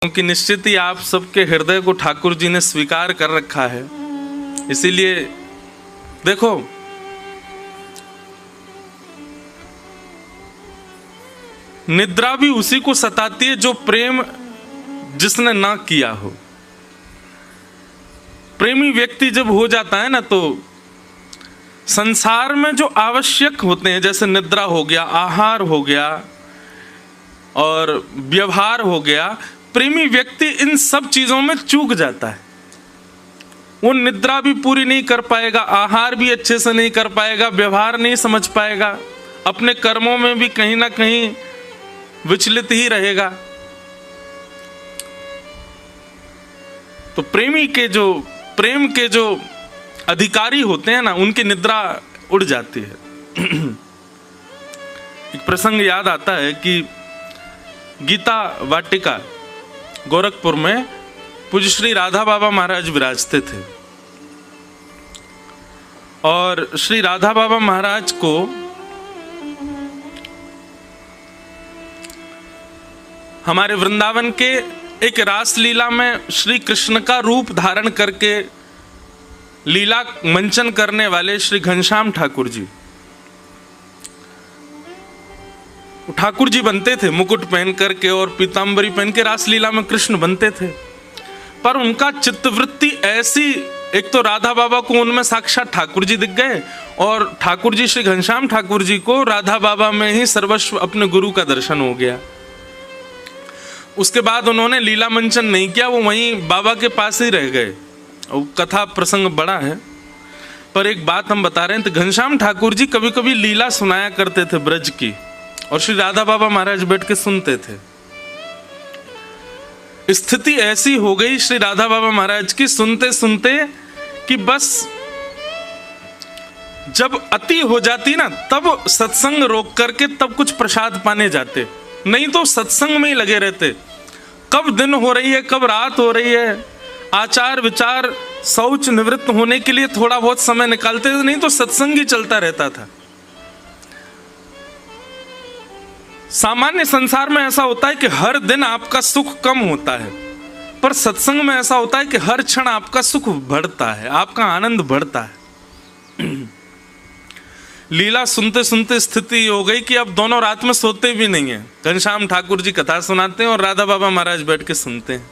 क्योंकि निश्चित ही आप सबके हृदय को ठाकुर जी ने स्वीकार कर रखा है। इसीलिए देखो, निद्रा भी उसी को सताती है जो प्रेम जिसने ना किया हो। प्रेमी व्यक्ति जब हो जाता है ना, तो संसार में जो आवश्यक होते हैं, जैसे निद्रा हो गया, आहार हो गया और व्यवहार हो गया, प्रेमी व्यक्ति इन सब चीजों में चूक जाता है। वो निद्रा भी पूरी नहीं कर पाएगा, आहार भी अच्छे से नहीं कर पाएगा, व्यवहार नहीं समझ पाएगा, अपने कर्मों में भी कहीं ना कहीं विचलित ही रहेगा। तो प्रेम के जो अधिकारी होते हैं ना, उनकी निद्रा उड़ जाती है। एक प्रसंग याद आता है कि गीता वाटिका गोरखपुर में पूज्य श्री राधा बाबा महाराज विराजते थे और श्री राधा बाबा महाराज को हमारे वृंदावन के एक रास लीला में श्री कृष्ण का रूप धारण करके लीला मंचन करने वाले श्री घनश्याम ठाकुर जी, ठाकुर जी बनते थे मुकुट पहन करके और पीतांबरी पहन के रास लीला में कृष्ण बनते थे। पर उनका चित्तवृत्ति ऐसी, एक तो राधा बाबा को उनमें साक्षात ठाकुर जी दिख गए और ठाकुर जी श्री घनश्याम ठाकुर जी को राधा बाबा में ही सर्वस्व अपने गुरु का दर्शन हो गया। उसके बाद उन्होंने लीला मंचन नहीं किया, वो वहीं बाबा के पास ही रह गए। कथा प्रसंग बड़ा है, पर एक बात हम बता रहे हैं। तो घनश्याम ठाकुर जी कभी कभी लीला सुनाया करते थे ब्रज की, और श्री राधा बाबा महाराज बैठ के सुनते थे। स्थिति ऐसी हो गई श्री राधा बाबा महाराज की सुनते सुनते कि बस जब अति हो जाती ना, तब सत्संग रोक करके तब कुछ प्रसाद पाने जाते, नहीं तो सत्संग में ही लगे रहते। कब दिन हो रही है, कब रात हो रही है, आचार विचार शौच निवृत्त होने के लिए थोड़ा बहुत समय निकालते थे, नहीं तो सत्संग ही चलता रहता था। सामान्य संसार में ऐसा होता है कि हर दिन आपका सुख कम होता है, पर सत्संग में ऐसा होता है कि हर क्षण आपका सुख बढ़ता है, आपका आनंद बढ़ता है। लीला सुनते सुनते स्थिति हो गई कि अब दोनों रात में सोते भी नहीं है। घनश्याम ठाकुर जी कथा सुनाते हैं और राधा बाबा महाराज बैठ के सुनते हैं।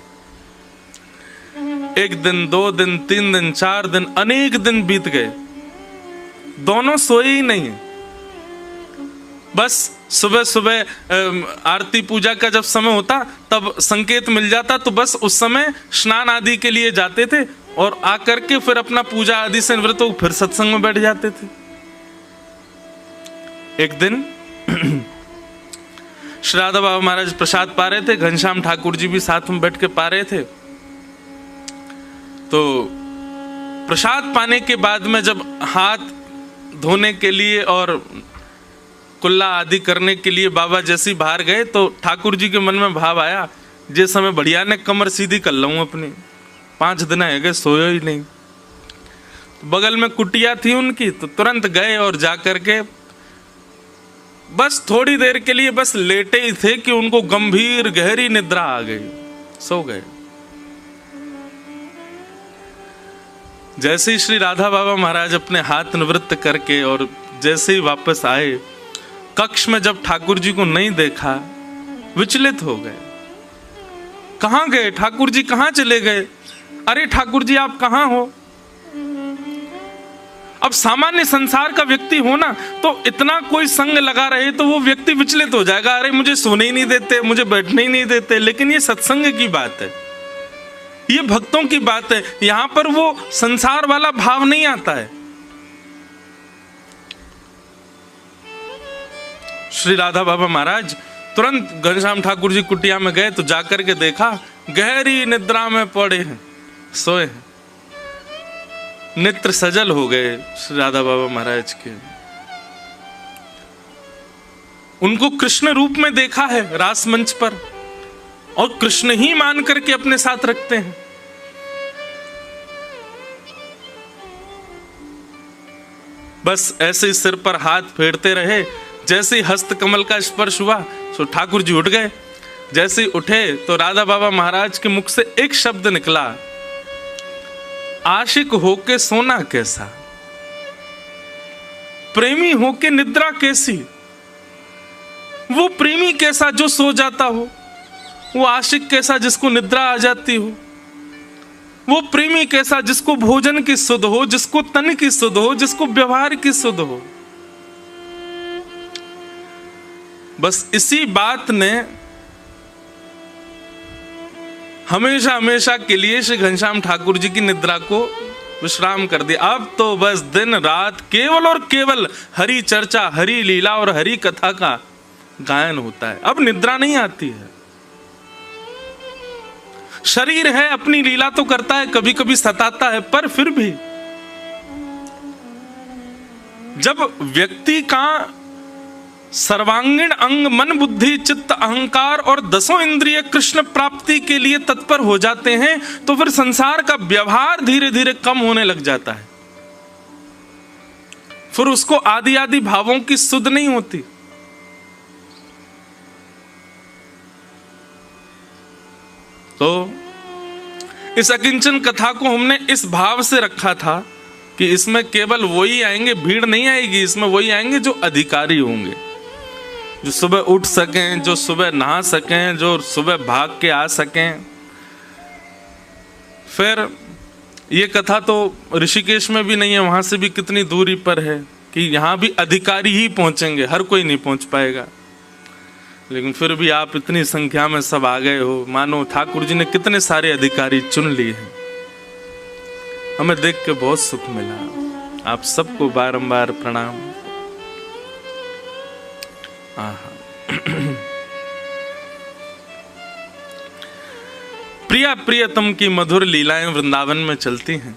एक दिन, 2 दिन, 3 दिन, 4 दिन, अनेक दिन बीत गए, दोनों सोए ही नहीं। बस सुबह सुबह आरती पूजा का जब समय होता तब संकेत मिल जाता, तो बस उस समय स्नान आदि के लिए जाते थे और आकर के फिर अपना पूजा आदि से निवृत्त हो फिर सत्संग में बैठ जाते थे। एक दिन श्री राधा बाबा महाराज प्रसाद पा रहे थे, घनश्याम ठाकुर जी भी साथ में बैठ के पा रहे थे। तो प्रसाद पाने के बाद में जब हाथ धोने के लिए और कुल्ला आदि करने के लिए बाबा जैसी बाहर गए, तो ठाकुर जी के मन में भाव आया, जिस समय बढ़िया ने कमर सीधी कर लूँ अपनी, 5 दिन है गए सोए ही नहीं। तो बगल में कुटिया थी उनकी, तो तुरंत गए और जाकर के बस थोड़ी देर के लिए बस लेटे ही थे कि उनको गंभीर गहरी निद्रा आ गई, सो गए। जैसे ही श्री राधा बाबा महाराज अपने हाथ निवृत्त करके और जैसे ही वापस आए, कक्ष में जब ठाकुर जी को नहीं देखा, विचलित हो गए। कहां गए ठाकुर जी, कहां चले गए? अरे ठाकुर जी आप कहां हो? अब सामान्य संसार का व्यक्ति हो ना, तो इतना कोई संग लगा रहे तो वो व्यक्ति विचलित हो जाएगा, अरे मुझे सोने ही नहीं देते, मुझे बैठने ही नहीं देते। लेकिन ये सत्संग की बात है, ये भक्तों की बात है, यहां पर वो संसार वाला भाव नहीं आता है। श्री राधा बाबा महाराज तुरंत घनश्याम ठाकुर जी कुटिया में गए, तो जाकर के देखा गहरी निद्रा में पड़े हैं, सोए हैं। नेत्र सजल हो गए श्री राधा बाबा महाराज के। उनको कृष्ण रूप में देखा है रास मंच पर, और कृष्ण ही मान करके अपने साथ रखते हैं। बस ऐसे ही सिर पर हाथ फेरते रहे। जैसे ही हस्त कमल का स्पर्श हुआ, सो ठाकुर जी उठ गए, जैसे उठे तो राधा बाबा महाराज के मुख से एक शब्द निकला, आशिक होके सोना कैसा, प्रेमी होके निद्रा कैसी। वो प्रेमी कैसा जो सो जाता हो, वो आशिक कैसा जिसको निद्रा आ जाती हो, वो प्रेमी कैसा जिसको भोजन की सुध हो, जिसको तन की सुध हो, जिसको व्यवहार की सुध हो। बस इसी बात ने हमेशा हमेशा के लिए श्री घनश्याम ठाकुर जी की निद्रा को विश्राम कर दिया। अब तो बस दिन रात केवल और केवल हरि चर्चा, हरि लीला और हरि कथा का गायन होता है। अब निद्रा नहीं आती है। शरीर है, अपनी लीला तो करता है, कभी कभी सताता है, पर फिर भी जब व्यक्ति का सर्वांगीण अंग मन बुद्धि चित्त अहंकार और 10 इंद्रिय कृष्ण प्राप्ति के लिए तत्पर हो जाते हैं, तो फिर संसार का व्यवहार धीरे धीरे कम होने लग जाता है। फिर उसको आदि आदि भावों की सुध नहीं होती। तो इस अकिंचन कथा को हमने इस भाव से रखा था कि इसमें केवल वही आएंगे, भीड़ नहीं आएगी, इसमें वही आएंगे जो अधिकारी होंगे, जो सुबह उठ सकें, जो सुबह नहा सकें, जो सुबह भाग के आ सकें। फिर ये कथा तो ऋषिकेश में भी नहीं है, वहां से भी कितनी दूरी पर है कि यहाँ भी अधिकारी ही पहुंचेंगे, हर कोई नहीं पहुंच पाएगा। लेकिन फिर भी आप इतनी संख्या में सब आ गए हो, मानो ठाकुर जी ने कितने सारे अधिकारी चुन लिए हैं। हमें देख के बहुत सुख मिला। आप सबको बारंबार प्रणाम। प्रिया प्रियतम की मधुर लीलाएं वृंदावन में चलती हैं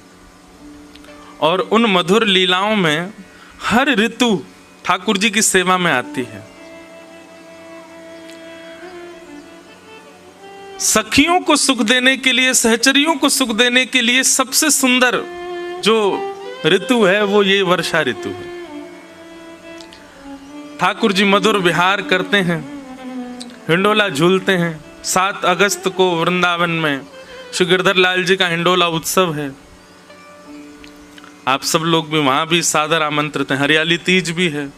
और उन मधुर लीलाओं में हर ऋतु ठाकुर जी की सेवा में आती है। सखियों को सुख देने के लिए, सहचरियों को सुख देने के लिए सबसे सुंदर जो ऋतु है वो ये वर्षा ऋतु है। ठाकुर जी मधुर विहार करते हैं, हिंडोला झूलते हैं। 7 अगस्त को वृंदावन में श्री गिरधर लाल जी का हिंडोला उत्सव है। आप सब लोग भी वहां भी सादर आमंत्रित हैं। हरियाली तीज भी है।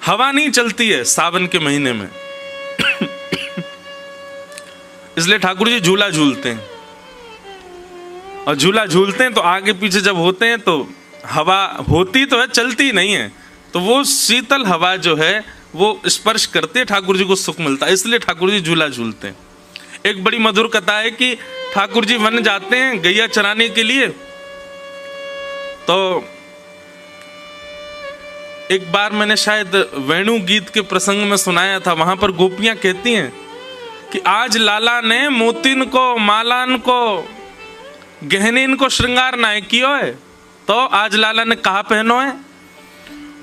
हवा नहीं चलती है सावन के महीने में, इसलिए ठाकुर जी झूला झूलते हैं। और झूला झूलते हैं तो आगे पीछे जब होते हैं तो हवा होती तो है, चलती नहीं है, तो वो शीतल हवा जो है वो स्पर्श करते हैं, ठाकुर जी को सुख मिलता है, इसलिए ठाकुर जी झूला झूलते हैं। एक बड़ी मधुर कथा है कि ठाकुर जी वन जाते हैं गैया चराने के लिए। तो एक बार मैंने शायद वेणु गीत के प्रसंग में सुनाया था, वहां पर गोपियां कहती हैं कि आज लाला ने मोतिन को मालान को गहनीन को श्रृंगार ना कियो है, तो आज लाला ने कहा पहनो है?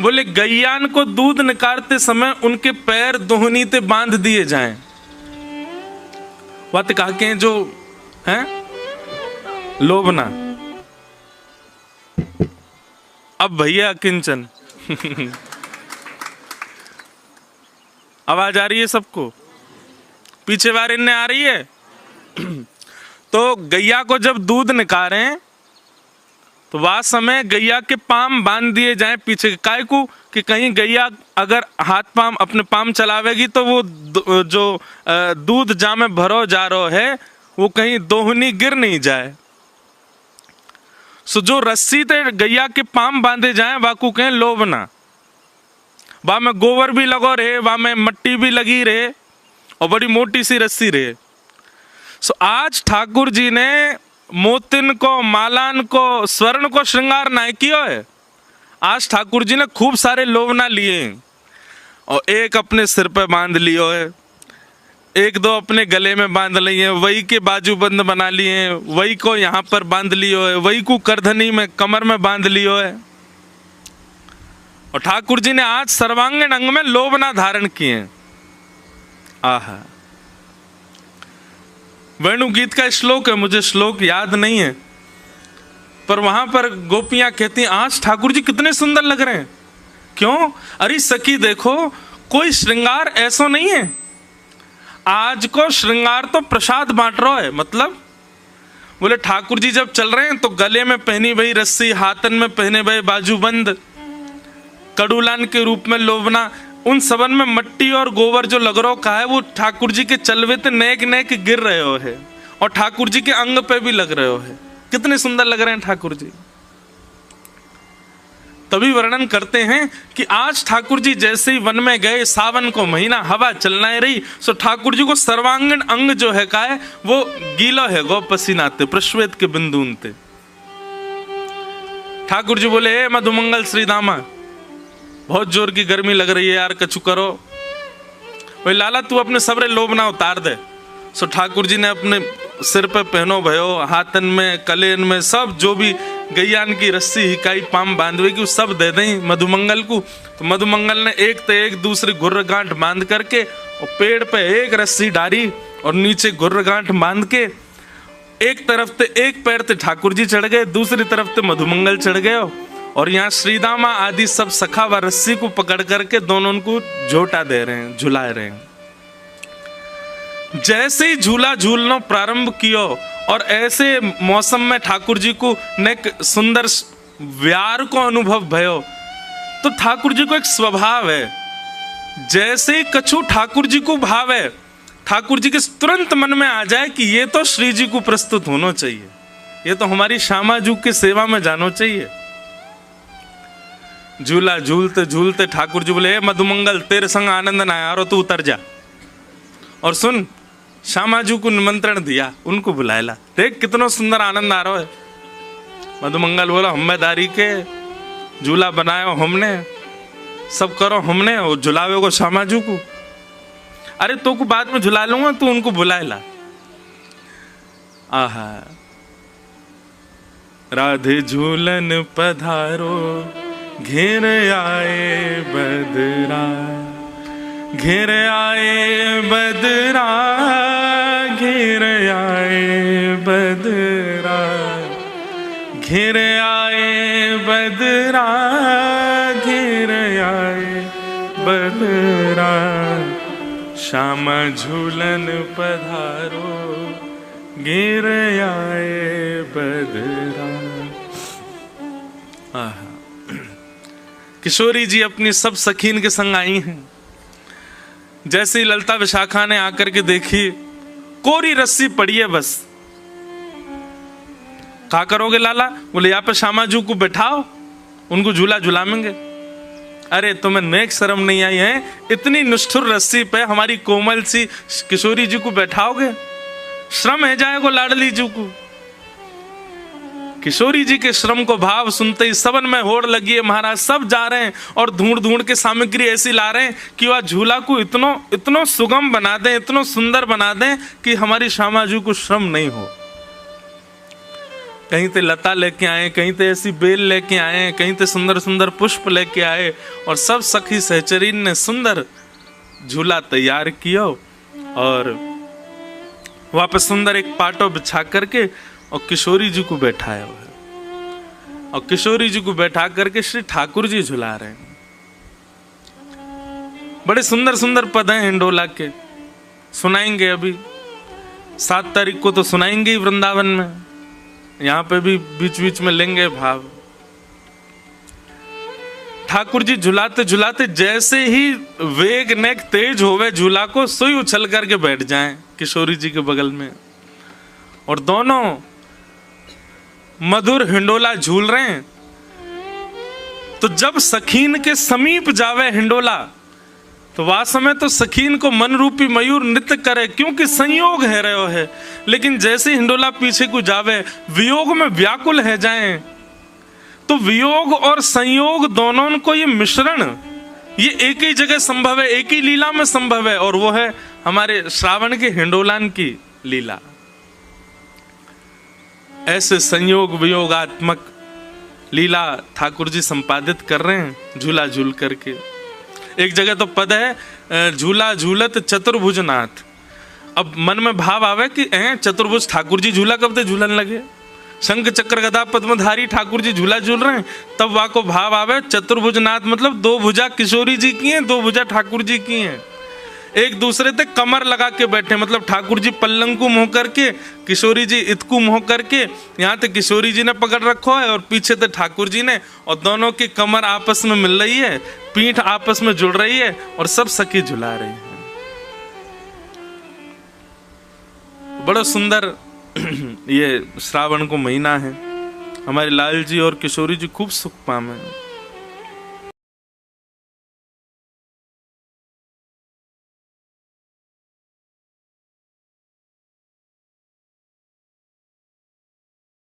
बोले गैयान को दूध निकालते समय उनके पैर दोहनी ते बांध दिए जाएं। बात कहा के जो है लोभना। अब भैया किंचन आवाज आ रही है सबको? पीछे वार इनने आ रही है। तो गैया को जब दूध निकाले तो वह समय गैया के पाम बांध दिए जाएं पीछे, काय को कि कहीं गैया अगर हाथ पाम अपने पाम चलावेगी तो वो जो दूध जा में भरो जा रहा है वो कहीं दोहनी गिर नहीं जाए। सो जो रस्सी ते गैया के पाम बांधे जाए वाकू कहें लोभना। वहां में गोबर भी लगो रहे, वहां में मट्टी भी लगी रहे और बड़ी मोटी सी रस्सी रहे। सो आज ठाकुर जी ने मोतिन को मालान को स्वर्ण को श्रृंगार ना किया है। आज ठाकुर जी ने खूब सारे लोभना लिए और एक अपने सिर पे बांध लियो है, एक दो अपने गले में बांध लिए, वही के बाजूबंद बना लिए, वही को यहाँ पर बांध लियो है, वही को करधनी में कमर में बांध लियो है। और ठाकुर जी ने आज सर्वांगीण अंग में लोभना धारण किए। आहा, वेणु गीत का श्लोक है, मुझे श्लोक याद नहीं है, पर वहां पर गोपियां कहती हैं आज ठाकुर जी कितने सुंदर लग रहे हैं। क्यों? अरे सखी देखो, कोई श्रृंगार ऐसा नहीं है। आज को श्रृंगार तो प्रसाद बांट रहा है। मतलब बोले ठाकुर जी जब चल रहे हैं तो गले में पहनी भई रस्सी, हाथन में पहने भई बाजूबंद, कड़ूलान के रूप में लोबना, उन सबन में मट्टी और गोबर जो लग रहा का है वो ठाकुर जी के चलवे ते नेक नेक गिर रहे हो है और ठाकुर जी के अंग पे भी लग रहे हो है। कितने सुंदर लग रहे हैं ठाकुर जी। तभी वर्णन करते हैं कि आज ठाकुर जी जैसे ही वन में गए, सावन को महीना, हवा चलना रही, सो ठाकुर जी को सर्वांगीण अंग जो है का है वो गीला है, गौ पसीनाते प्रश्वेत के बिंदुनते। ठाकुर जी बोले ए मधुमंगल श्री दामा, बहुत जोर की गर्मी लग रही है यार, कछु करो। भाई लाला तू अपने सबरे लोभ ना उतार दे। सो ठाकुर जी ने अपने सिर पे पहनो भयो, हाथन में, कलेन में, सब जो भी गैयान की रस्सी हिकाई पाम बांधवे की सब दे दें मधुमंगल को। तो मधुमंगल ने एक ते एक दूसरी गुर्र गांठ बांध करके और पेड़ पे एक रस्सी डाली और नीचे गुर्र गांठ बांध के एक तरफ ते एक पैर ते ठाकुर जी चढ़ गए, दूसरी तरफ ते मधुमंगल चढ़ गए और यहाँ श्रीदामा आदि सब सखा व रस्सी को पकड़ करके दोनों को झोटा दे रहे हैं, झुला रहे हैं। जैसे ही झूला झूलना प्रारंभ किया और ऐसे मौसम में ठाकुर जी को नेक सुंदर व्यार को अनुभव भयो, तो ठाकुर जी को एक स्वभाव है, जैसे ही कछु ठाकुर जी को भाव है, ठाकुर जी के तुरंत मन में आ जाए कि ये तो श्री जी को प्रस्तुत होना चाहिए, ये तो हमारी श्यामाजू की सेवा में जाना चाहिए। झूला झूलते झूलते ठाकुर जी बोले मधुमंगल तेरे संग आनंद ना आ रहा, तू उतर जा और सुन। श्यामाजू को निमंत्रण दिया, उनको बुलाएला, देख कितना सुंदर आनंद आ रहा है। मधुमंगल बोला हम्मेदारी के झूला बनायो हमने, सब करो हमने और झुलावे को श्यामाजू को। अरे तो को बाद में झुला लूंगा, तू उनको बुलाएला। आहा राधे झूलन पधारो, घेर आए बदरा, घेर आए बदरा, घेर आए बदरा, घेर आए बदरा, घेर आए बदरा, श्यामा झूलन पधारो, घेर आए बदरा। किशोरी जी अपनी सब सखीन के संग आई हैं। जैसे ही ललता विशाखा ने आकर के देखी, कोरी रस्सी पड़ी है बस। क्या करोगे लाला? बोले यहाँ पे श्यामाजू को बैठाओ, उनको झूला झुलाएंगे। अरे तुम्हें नेक शर्म नहीं आई है? इतनी निष्ठुर रस्सी पे हमारी कोमल सी किशोरी जी को बैठाओगे? श्रम है जाएगा लाडली जी को। किशोरी जी के श्रम को भाव सुनते ही सबन में होड़ लगी है महाराज, सब जा रहे हैं और ढूंढ ढूंढ के सामग्री ऐसी ला रहे हैं कि वह झूला को इतनो सुगम बना दें, इतनो सुंदर बना दें कि हमारी श्यामाजू को श्रम नहीं हो। कहीं ते लता लेके आए, कहीं ते ऐसी बेल लेके आए, कहीं ते सुंदर सुंदर पुष्प लेके आए और सब सखी सहचरीन ने सुंदर झूला तैयार किया और वहां पर सुंदर एक पाटो बिछा करके और किशोरी जी को बैठाया हुआ है और किशोरी जी को बैठा करके श्री ठाकुर जी झुला रहे हैं। बड़े सुंदर सुंदर पद हैं हिंडोला के, सुनाएंगे अभी 7 तारीख को तो सुनाएंगे ही वृंदावन में, यहाँ पे भी बीच बीच में लेंगे भाव। ठाकुर जी झुलाते झुलाते जैसे ही वेग नेक तेज होवे झूला को, सोई उछल करके बैठ जाएं किशोरी जी के बगल में और दोनों मधुर हिंडोला झूल रहे हैं। तो जब सखीन के समीप जावे हिंडोला तो वास्तव में तो सखीन को मन रूपी मयूर नृत्य करे, क्योंकि संयोग है रहे हो है। लेकिन जैसे हिंडोला पीछे को जावे, वियोग में व्याकुल है जाएं, तो वियोग और संयोग दोनों को ये मिश्रण ये एक ही जगह संभव है, एक ही लीला में संभव है और वो है हमारे श्रावण के हिंडोलान की लीला। ऐसे संयोग वियोगात्मक लीला ठाकुर जी संपादित कर रहे हैं झूला झूल करके। एक जगह तो पद है झूला झूलत चतुर्भुज नाथ। अब मन में भाव आवे कि चतुर्भुज ठाकुर जी झूला कब से झूलन लगे, शंख चक्र गदा पद्मधारी ठाकुर जी झूला झूल रहे हैं, तब वहाँ को भाव आवे चतुर्भुजनाथ, मतलब दो भुजा किशोरी जी की हैं, दो भुजा ठाकुर जी की हैं। एक दूसरे पे कमर लगा के बैठे, मतलब ठाकुर जी पल्लंकु मुंह करके, किशोरी जी इतकु मुंह करके, यहाँ तक किशोरी जी ने पकड़ रखो है और पीछे से ठाकुर जी ने, और दोनों की कमर आपस में मिल रही है, पीठ आपस में जुड़ रही है और सब सखी झुला रही है। बड़ा सुंदर ये श्रावण को महीना है, हमारे लाल जी और किशोरी जी खूब सुख पावे।